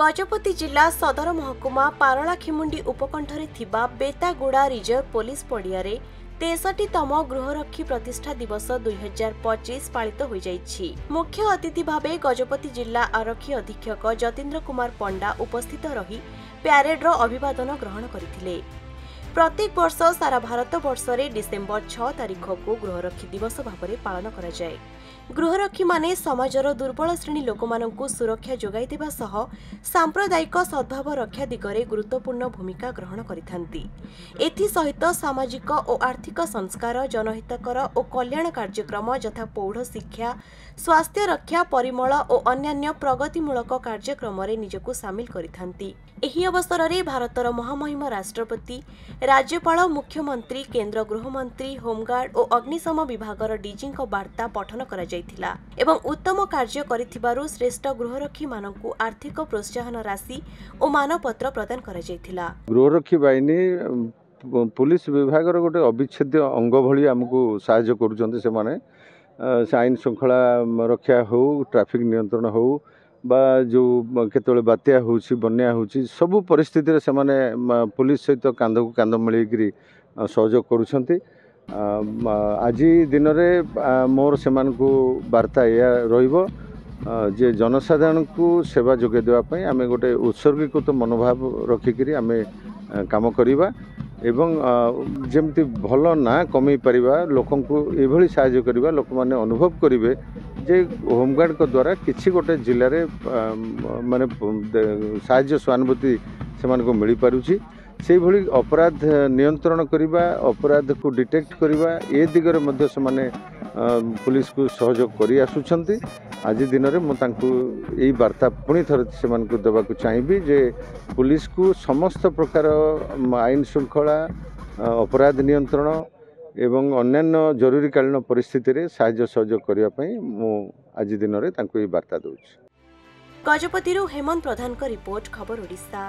गजपति जिला सदर महकुमा पारलाखेमुंडी उपकंठरे थिबा बेतागुड़ा रिजर्व पुलिस पड़ियारे 63तम गृहरक्षी प्रतिष्ठा दिवस 2025 पालित हो जाइछि। मुख्य अतिथि भावे गजपति जिला आरक्षी अधीक्षक जतीन्द्र कुमार पंडा उपस्थित रही प्यारेड्र अभिवादन ग्रहण करथिले। प्रत्येक वर्ष सारा भारत वर्ष में डिसेम्बर 6 तारिख को गृहरक्षी दिवस भाव में पालन करा जाए। गृहरक्षी माने समाजर दुर्बल श्रेणी लोक माननकु सुरक्षा जोगाई देबा सह सांप्रदायिक सद्भाव रक्षा दिगरे गुरुत्वपूर्ण भूमिका ग्रहण करिथांती। एथि सहित सामाजिक और आर्थिक संस्कार, जनहितकर और कल्याण कार्यक्रम यथा पौढ़ शिक्षा, स्वास्थ्य रक्षा, परिमल और अन्यान्य प्रगतिमूलक कार्यक्रम रे निजकु सामिल करिथांती। एही अवसर में भारतर महामहिम राष्ट्रपति, राज्यपाल, मुख्यमंत्री, केन्द्र गृहमंत्री, होमगार्ड और अग्निशम विभागर डीजी वार्ता पठन करा जायथिला एवं उत्तम कार्य करिथिबारु श्रेष्ठ गृहरक्षी मानकु आर्थिक प्रोत्साहन राशि और मानपत्र प्रदान करा जायथिला। गृहरक्षी बाहिनी पुलिस विभाग गोटे अविच्छेद्य अंग भली आमको साहाय्य करुछन्ते। सेमाने आईन श्रृंखला रक्षा हो, ट्रैफिक नियंत्रण हो बा जो केतले बात्या होउछि, बन्या होउछि, सबु परिस्थिति रे सेमाने पुलिस सहित कांध को कांध मिलैकरी सहयोग करुछन्ते। आज दिन में मोर से वार्ता या रहिबो जे जनसाधारण को सेवा जोगे देवाई आम गोटे उत्सर्गीकृत मनोभाव रखिकी आम काम करवा एवं जमती भल ना कमी पारिबा लोकों को एभली साहाय्य करवा। लोक माने अनुभव करिवे जे होमगार्ड को द्वारा किसी गोटे जिले रे माने साहाय्य सहानुभूति से मिल पारुछि। से भली अपराध नियंत्रण करवा, अपराध को डिटेक्ट करवा ए दिगरे मध्य से माने पुलिस को सहयोग करि आसुछन्ति। आज दिन में मुझे वार्ता पुणी थर से देवाक चाहिए जे पुलिस को समस्त प्रकार आईन श्रृंखला, अपराध नियंत्रण एवं अन्यान्य जरूरीकालीन परिस्थिति रे साहाय्य सहयोग करने मु आज दिन में वार्ता दूँ। गजपति हेमंत प्रधान का रिपोर्ट, खबर ओडिशा।